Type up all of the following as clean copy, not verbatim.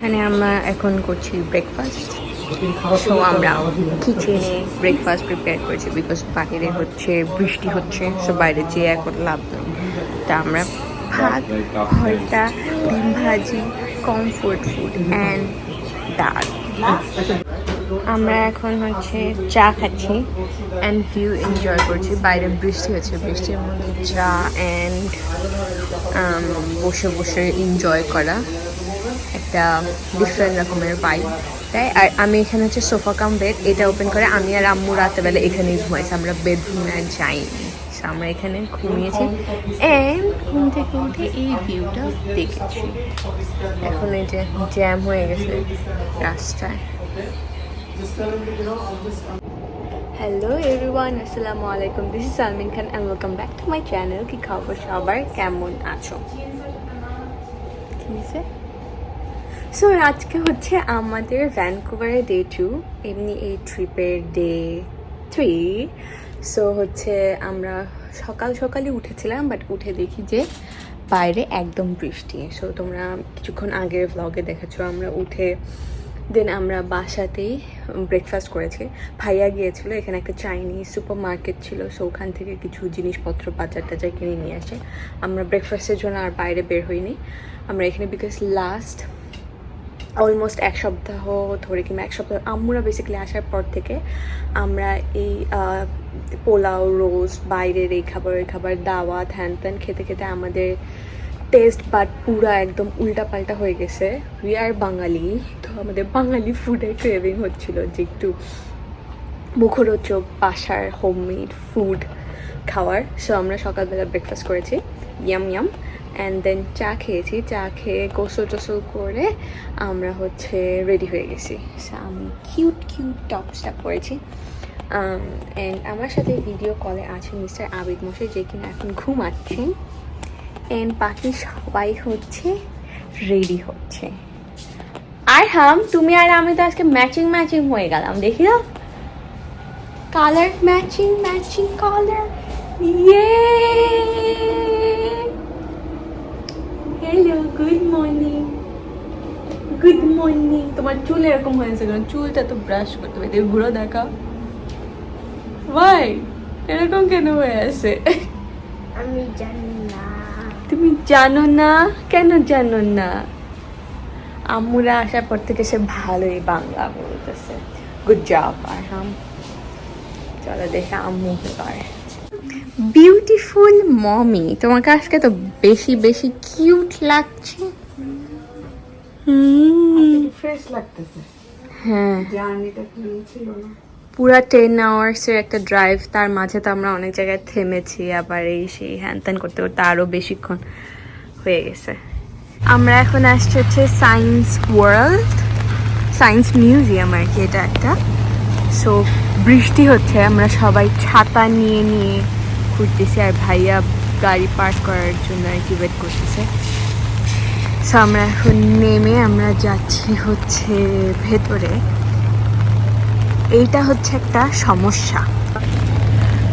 এখানে আমরা এখন করছি ব্রেকফাস্ট। সো আমরা কিচেনে ব্রেকফাস্ট প্রিপেয়ার করছি বিকজ বাইরে হচ্ছে বৃষ্টি হচ্ছে, সো বাইরে যেয়ে এখন লাভ নেই। তা আমরা ভাত, ভর্তা, ডিম ভাজি, কমফোর্ট ফুড অ্যান্ড ডাল। আমরা এখন হচ্ছে চা খাচ্ছি অ্যান্ড ভিউ এনজয় করছি। বাইরে বৃষ্টি হচ্ছে, বৃষ্টির মধ্যে চা অ্যান্ড বসে বসে এনজয় করা একটা ডিফারেন্ট রকমের ভাইব। তাই আর আমি এখানে হচ্ছে সোফা কাম বেড, এটা ওপেন করে আমি আর আম্মু রাতেবেলা এখানেই ঘুমাইছি, আমরা বেডরুমে আর যাইনি। আমরা এখানে ঘুমিয়েছি অ্যান্ড ঘুম থেকে উঠে এই ভিউটা দেখেছি। এখন এই যে জ্যাম হয়ে গেছে রাস্তায়। হ্যালো এভরিওয়ান, আসসালামু আলাইকুম, this is Salmin Khan and welcome back to my channel. কি খবর সবার, কেমন আছো? ঠিক আছে। সো আজকে হচ্ছে আমাদের ভ্যানকুভারের ডে 2, এমনি এই ট্রিপের ডে 3। সো হচ্ছে আমরা সকালই উঠেছিলাম, বাট উঠে দেখি যে বাইরে একদম বৃষ্টি। সো তোমরা কিছুক্ষণ আগের ভ্লগে দেখেছো আমরা উঠে দেন আমরা বাসাতেই ব্রেকফাস্ট করেছি। ভাইয়া গিয়েছিলো, এখানে একটা চাইনিজ সুপার মার্কেট ছিল, সো ওখান থেকে কিছু জিনিসপত্র বাজার টাজার কিনে নিয়ে আসে। আমরা ব্রেকফাস্টের জন্য আর বাইরে বের হইনি, আমরা এখানে বিকজ লাস্ট অলমোস্ট এক সপ্তাহ ধরে কিংবা এক সপ্তাহ আম্মুরা বেসিক্যালি আসার পর থেকে আমরা এই পোলাও, রোস্ট, বাইরের এই খাবার দাওয়াত হ্যান ত্যান খেতে খেতে আমাদের টেস্ট বাট পুরা একদম উল্টাপাল্টা হয়ে গেছে। উই আর বাঙালি, তো আমাদের বাঙালি ফুডের ক্রেভিং হচ্ছিল যে একটু মুখরোচক বাসার হোমমেড ফুড খাওয়ার। সো আমরা সকালবেলা ব্রেকফাস্ট করেছি, ইয়াম অ্যান্ড দেন চা খেয়েছি। চা খেয়ে গোসল টোসল করে আমরা হচ্ছে রেডি হয়ে গেছি। সো আমি কিউট টপসটা পরেছি অ্যান্ড আমার সাথে ভিডিও কলে আছে মিস্টার আবিদ মশাই, যে কিনা এখন ঘুমাচ্ছেন অ্যান্ড বাকি সবাই হচ্ছে রেডি হচ্ছে। আর তুমি আর আমি তো আজকে ম্যাচিং হয়ে গেলাম, দেখি না কালার ম্যাচিং কালার। ইয়ে হ্যালো, গুড মর্নিং। তোমার চুল এরকম হয়েছে কেন? চুলটা তো ব্রাশ করতে হবে, ঘুরো দেখা। ভাই এরকম কেন হয়ে আছে? আমি জানি না। তুমি জানো না? কেন জানো না? আম্মুরা আসার পর থেকে সে ভালোই বাংলা বলতেছে, গুড জব। আর চলো দেখে আম্মু কি করে। বিউটিফুল মমি, তোমাকে আজকে তো বেশি কিউট লাগছে। ফ্রেশ লাগতেছে। হ্যাঁ, জার্নিটা ক্লিন ছিল না। পুরা 10 আওয়ার্সের একটা ড্রাইভ, তার মাঝে তো আমরা অনেক জায়গায় থেমেছি, আবার এই সেই হ্যান ত্যান করতে করতে আরও বেশিক্ষণ হয়ে গেছে। আমরা এখন আসছি হচ্ছে সায়েন্স মিউজিয়াম আর কি, এটা একটা। সো বৃষ্টি হচ্ছে, আমরা সবাই ছাতা নিয়ে ঘুরতেছি, আর ভাইয়া গাড়ি পার্ক করার জন্য আর কি ওয়েট করতেছে। সো আমরা এখন নেমে আমরা যাচ্ছি হচ্ছে ভেতরে। এইটা হচ্ছে একটা সমস্যা,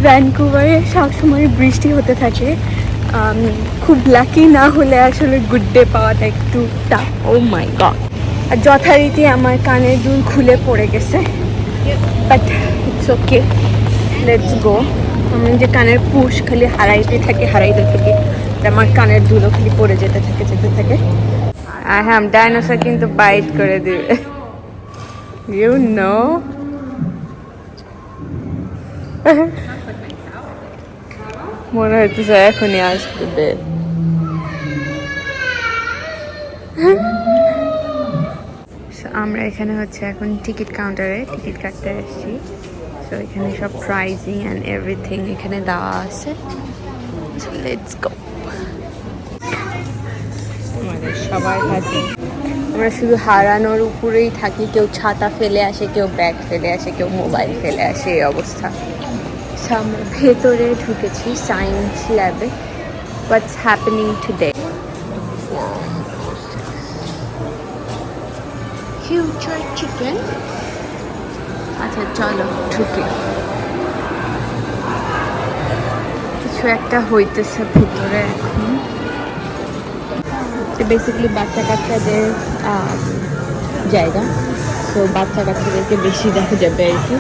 ভ্যানকুভারে সবসময় বৃষ্টি হতে থাকে। খুব লাকি না হলে আসলে গুড ডে পাওয়াটা একটু টাফ। ও মাই গড, আর যথারীতি আমার কানের দুল খুলে পড়ে গেছে, but it's okay, let's go. আমি যে কানের পুশ খালি হারাইতে থাকি, আমার কানের দুলও খালি পড়ে যেতে থাকে। আর হ্যাঁ, ডাইনোসর কিন্তু বাইট করে দিবে, ইউ নো। মনে হইতেছে এখনই আসবে। আমরা এখানে হচ্ছে এখন টিকিট কাউন্টারে টিকিট কাটতে আসছি। সো এখানে সব প্রাইজিং অ্যান্ড এভরিথিং এখানে দেওয়া আছে। So let's go. আমাদের সবার হাতে আমরা শুধু হারানোর উপরেই থাকি, কেউ ছাতা ফেলে আসে, কেউ ব্যাগ ফেলে আসে, কেউ মোবাইল ফেলে আসে, এই অবস্থা। আমরা ভেতরে ঢুকেছি সায়েন্স ল্যাবে। What's happening today? Future chicken. আচ্ছা চলো ঢুকে, কিছু একটা হইতেছে ভিতরে এখন। বেসিক্যালি বাচ্চা কাচ্চাদের জায়গা, তো বাচ্চা কাচ্চাদেরকে বেশি দেখা যাবে আর কি।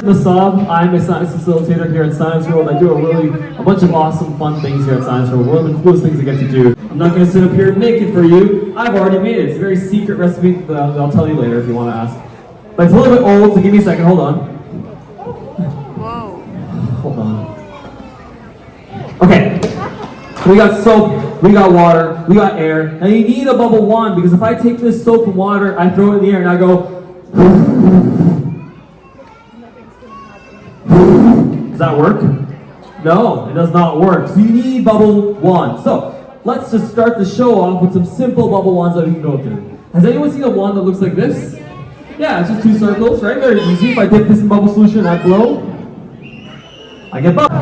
The sub, I'm a science facilitator here at Science World. I do a bunch of awesome fun things here at Science World. One of the coolest things I get to do. I'm not going to sit up here and make it for you. I've already made it. It's a very secret recipe that I'll tell you later if you want to ask. But it's a little bit old, so give me a second. Hold on. Whoa. Hold on. Okay. We got soap, we got water, we got air. Now you need a bubble wand because if I take this soap and water, I throw it in the air and I go. Does that work? No, it does not work. So you need bubble wands. So let's just start the show off with some simple bubble wands that we can go through. Has anyone seen a wand that looks like this? Yeah, it's just two circles, right? Very easy. If I dip this in bubble solution and I blow, I get bubble.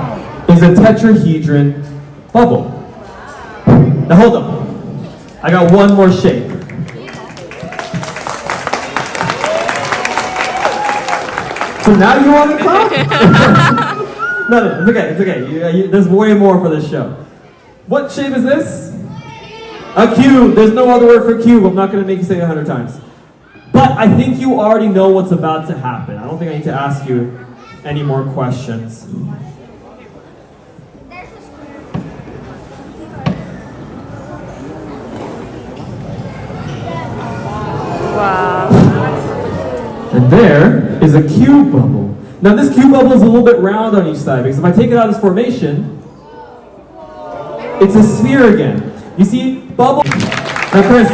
It's a tetrahedron bubble. Now hold up. I got one more shape. So now you want to clap? No, it's okay. It's okay. There's way more for this show. What shape is this? A cube. There's no other word for cube. I'm not going to make you say it 100 times. But I think you already know what's about to happen. I don't think I need to ask you any more questions. Wow. And there is a cube bubble. Now this cube bubble is a little bit round on each side because if I take it out of this formation, it's a sphere again. You see, bubble. Now Chris,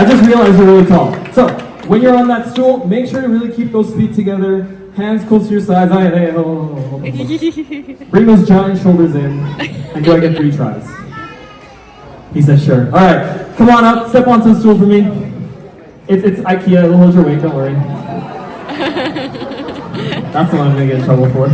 I just realized you're really tall. So when you're on that stool, make sure to really keep those feet together, hands close to your sides. Bring those giant shoulders in, and do I get 3 tries? He said sure. All right, come on up, step onto the stool for me. It's IKEA, it'll hold your weight, don't worry. That's the one I'm gonna get in trouble for.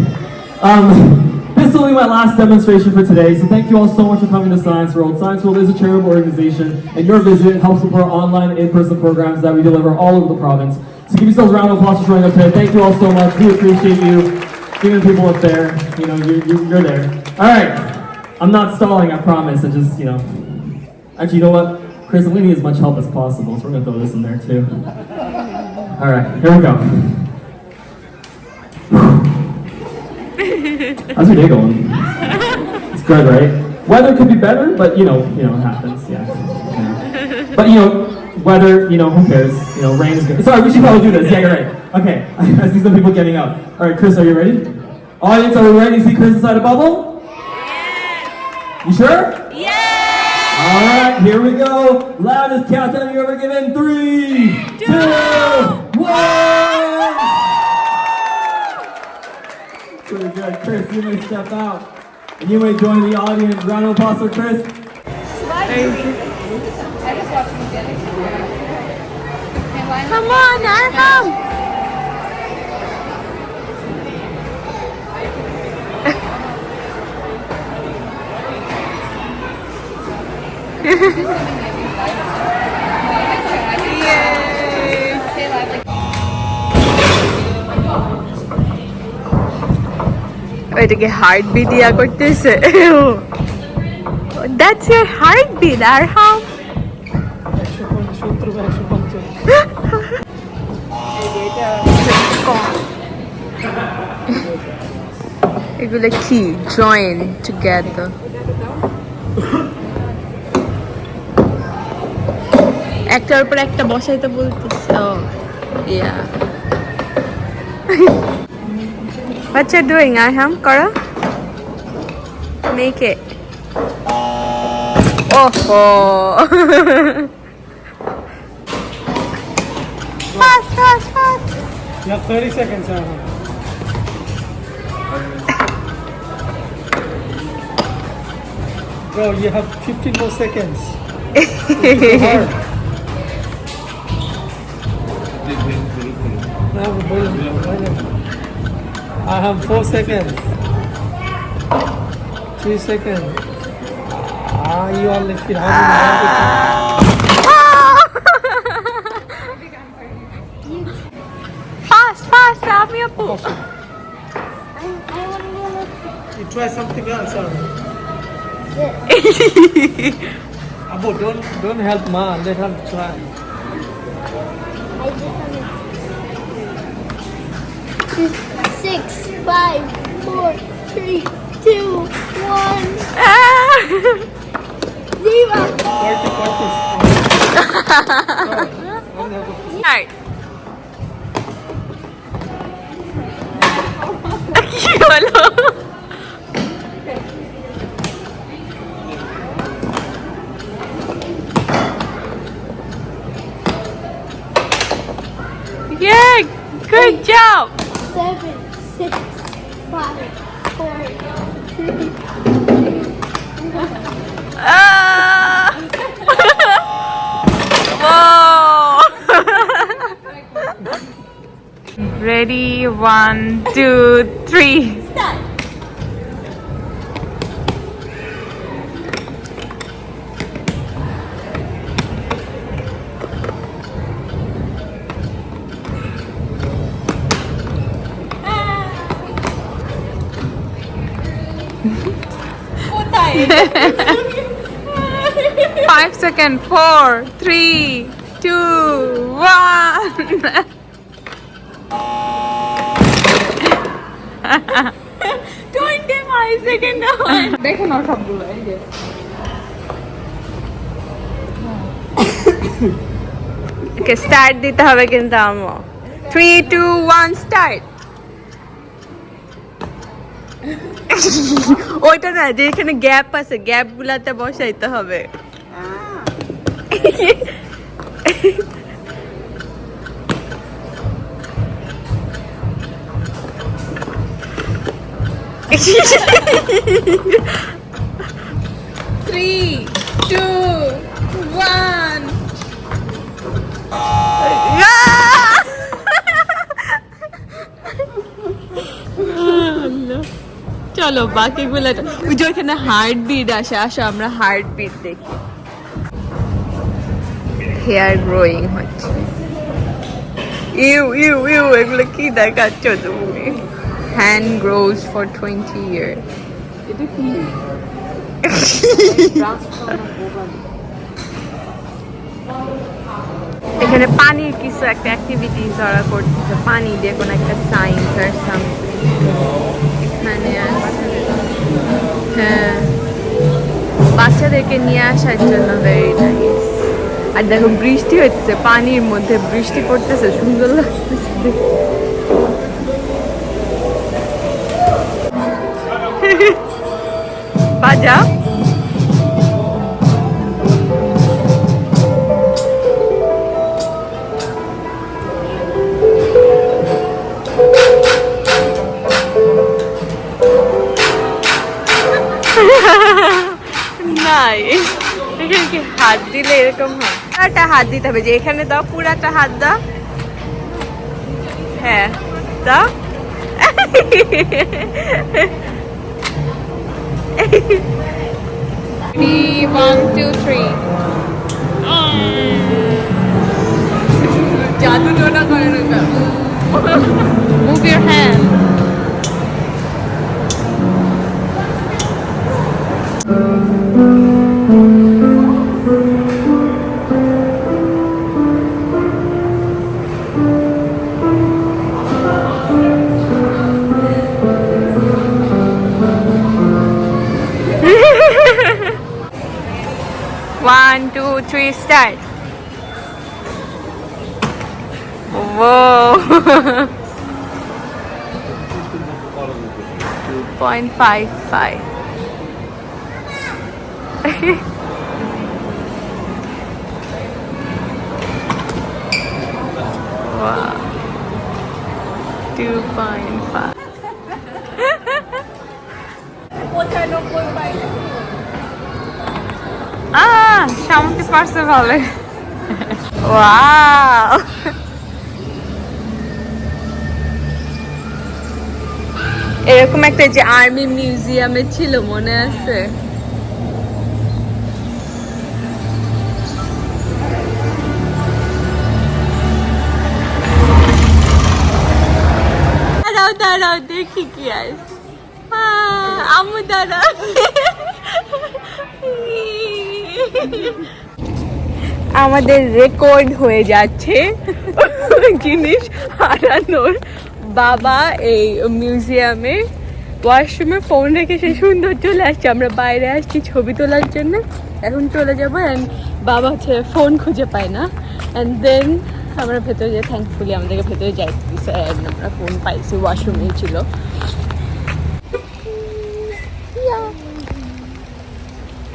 This will be my last demonstration for today, so thank you all so much for coming to Science World. Science World is a charitable organization, and your visit helps support online and in-person programs that we deliver all over the province. So give yourselves a round of applause for showing up today. Thank you all so much. We appreciate you. Even people up there, you know, you're there. All right, I'm not stalling, I promise. I just, you know, actually, you know what? Chris, I'm gonna need as much help as possible, so we're gonna throw this in there too. All right, here we go. How's your day going? It's good, right? Weather could be better, but you know, it happens. Yeah. But you know, weather, you know, who cares? You know, rain is good. Sorry, we should probably do this. Yeah, you're right. Okay, I see some people getting up. All right, Chris, are you ready? Audience, are we ready to see Chris inside a bubble? Yes. You sure? Yes. All right, here we go. Loudest countdown you ever given. 3, 2, 1. Pretty good. Chris, you may step out. And you may join the audience. Round of applause for Chris. Come on, Arham. ওইটাকে heartbeat ইয়া করতেছে। That's your heartbeat, Arham. এগুলো কি? Join together. একটার উপর একটা বসাইতে বলতেছে। Oh, yeah. What you doing, Arham? Kara? Make it. Oh. Fast. You have 30 seconds, Arham. Bro, you have 15 more seconds. It's too hard. I have 4 seconds. 3 seconds. You all left it. Fast, আমি আপু। You try something else, Arham. Abu, don't help Ma. Let her try. I just 6, 5, 4, 3, 2, 1, 0. 40. Start. কি হলো? Yeah, good job. 7, 6, 5, 4, 3. Whoa. Ready, 1, 2, 3. Start. Five seconds. 4, 3, 2, 1. 25 seconds. দেখেন ওর সবগুলো এই যে okay start দিতে হবে কিন্তু আমো 3, 2, 1 স্টার্ট ওইটা না যেখানে গ্যাপ আছে গ্যাপ গুলাতে বসাইতে হবে Three, 2, 1. চলো বাকিগুলো ওই যে ওখানে হার্ট বিট আসে আসো আমরা হার্ট বিট দেখি হেয়ার গ্রোয়িং হচ্ছে ইউ ইউ ইউ এগুলো কি দেখাচ্ছ তুমি হ্যান্ড গ্রোজ ফর 20 ইয়ার এটা কি এখানে পানির কিছু একটা অ্যাক্টিভিটিস ওরা করতেছে পানি দিয়ে কোনো একটা সায়েন্স আর সামথিং এখানে হ্যাঁ বাচ্চাদেরকে নিয়ে আসার জন্য ভেরি নাইস আর দেখো বৃষ্টি হচ্ছে পানির মধ্যে বৃষ্টি পড়তেছে সুন্দর লাগতেছে বাজা নাই এখানে কি হাত দিলে এরকম হয় পুরাটা হাত দিতে হবে যে এখানে দাও পুরাটা হাত দাও হ্যাঁ দাও 1, 2, 3 জাদু টোনা করে না move your hand One, 2, 3, start. Whoa. 2.55. Wow. 2.5. শান্তি পারছে ভালো ওয়াও এরকম একটা যে আর্মি মিউজিয়ামে ছিল মনে আছে দাঁড়াও দাঁড়াও দেখি কি আছে আম্মু দাঁড়াও আমাদের রেকর্ড হয়ে যাচ্ছে জিনিস হারানোর। বাবা এই মিউজিয়ামে ওয়াশরুমে ফোন রেখে সে সুন্দর চলে আসছে, আমরা বাইরে আসছি ছবি তোলার জন্য, এখন চলে যাবো। অ্যান্ড বাবা হচ্ছে ফোন খুঁজে পায় না, অ্যান্ড দেন আমরা ভেতরে যাই, থ্যাঙ্কফুলি আমাদেরকে ভেতরে যাইতে দিচ্ছে, অ্যান্ড আমরা ফোন পাইছি, ওয়াশরুমেই ছিল।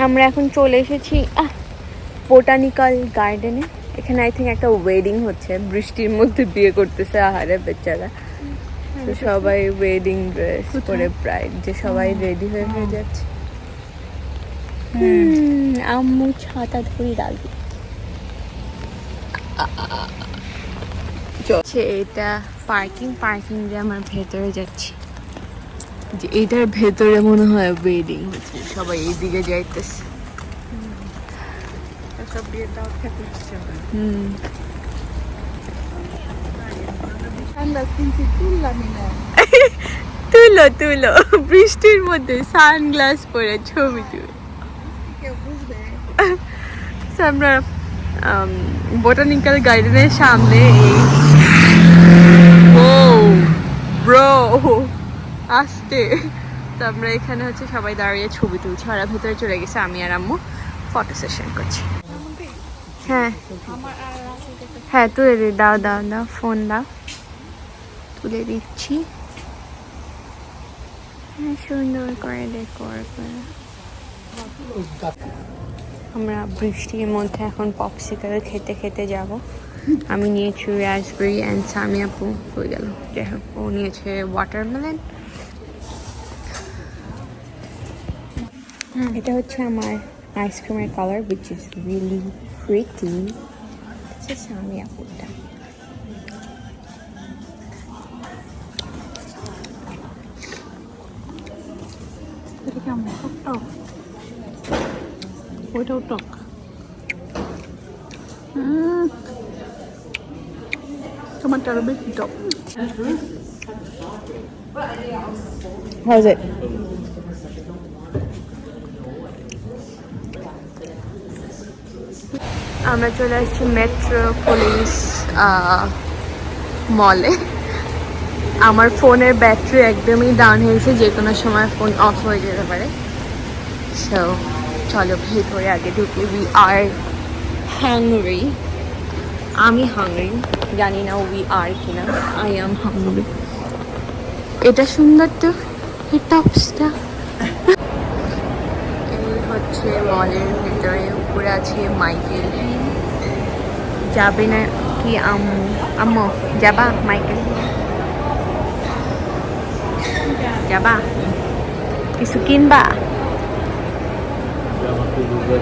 আমরা এখন চলে এসেছি বোটানিক্যাল গার্ডেনে। এখানে আই থিঙ্ক একটা ওয়েডিং হচ্ছে, বৃষ্টির মধ্যে বিয়ে করতেছে, আহারে বেচারা। তো সবাই ওয়েডিং ড্রেস পরে ব্রাইড যে সবাই রেডি হয়ে যাচ্ছে। আম্মু ছাতা ধরে রাখবে। এটা পার্কিং যে আমার ভেতরে যাচ্ছি, যে এটার ভেতরে মনে হয় ওয়েডিং হচ্ছে, সবাই এইদিকে যাইতেছে। তুলো বৃষ্টির মধ্যে সানগ্লাস পরে ছবি তুলে। আমরা বোটানিক্যাল গার্ডেনের সামনে আসতে, তো আমরা এখানে হচ্ছে সবাই দাঁড়িয়ে ছবি তুলছি, ওরা ভেতরে চলে গেছে, আমি আর আম্মু ফটো সেশন করছি। হ্যাঁ তুলে দিই, দাও ফোন দাও, তুলে দিচ্ছি। সুন্দর করে ডেকোর করে। আমরা বৃষ্টির মধ্যে এখন পপসিকল খেতে যাব। আমি নিয়েছি রাসবেরি অ্যান্ড সামি আপু হয়ে গেল, যাই হোক ও নিয়েছে ওয়াটারমেলন। এটা হচ্ছে আমার আইসক্রিমের colour, which is really pretty. হচ্ছে সামি আপুটা। এটা কেমন টক? ওইটাও টক। তোমারটা আরো বেশি টক। How's it? আমরা চলে আসছি মেট্রোপলিস মলে। আমার ফোনের ব্যাটারি একদমই ডাউন হয়েছে, যে কোনো সময় ফোন অফ হয়ে যেতে পারে। সো চলো ভেতরে আগে ঢুকি। We are hungry. আমি হাংরি, জানি না উই আর কিনা। I am hungry. এটা সুন্দর তো, এই টপসটা। এই হচ্ছে মলের ভেতরে, উপরে আছে মাইকেল। যাবে না কি আম্মু? যাবা মাইকেল? যাবা? কিছু কিনবা?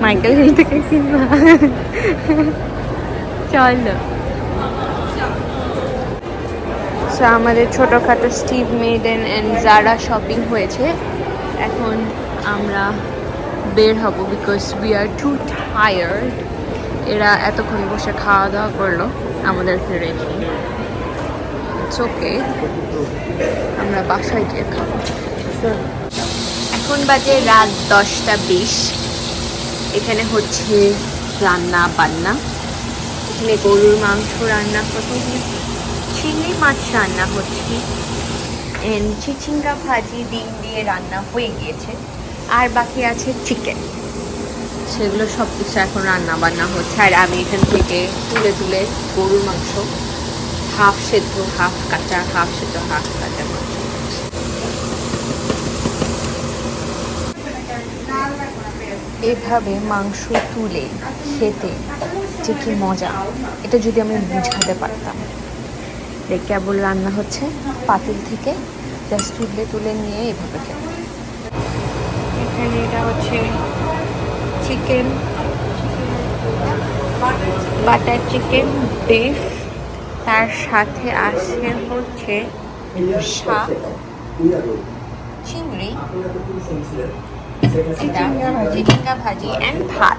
মাইকেল হিল থেকে কিনবা? চলো। আমাদের ছোটখাটো Steve Madden and Zara shopping হয়েছে। এখন আমরা বের হব, because we are too tired. এরা এতক্ষণ বসে খাওয়া দাওয়া করলো আমাদেরকে রেখে। ইটস ওকে, আমরা বাসায় গিয়ে খাবো। এখন বাজে রাত 10:20। এখানে হচ্ছে রান্না বান্না। এখানে গরুর মাংস রান্না হচ্ছে, চিংড়ি মাছ রান্না হচ্ছে, এন্ড চিচিঙ্গা ভাজি ডিম দিয়ে রান্না হয়ে গিয়েছে, আর বাকি আছে চিকেন। সেগুলো সব কিছু এখন রান্না বান্না হচ্ছে। আর আমি এখান থেকে তুলে গরুর মাংস হাফ সেদ্ধ হাফ কাঁচা, হাফ সেদ্ধ হাফ কাঁচা মাংস। এভাবে মাংস তুলে খেতে যে কি মজা, এটা যদি আমি বুঝাতে পারতাম। কেবল রান্না হচ্ছে পাতিল থেকে, জাস্ট তুলে নিয়ে এভাবে খেতে। এখানে এটা হচ্ছে চিকেন, বাটার চিকেন বিফ, তার সাথে আসে হচ্ছে শাক, চিংড়ি, চিচিঙ্গা ভাজি অ্যান্ড ভাত।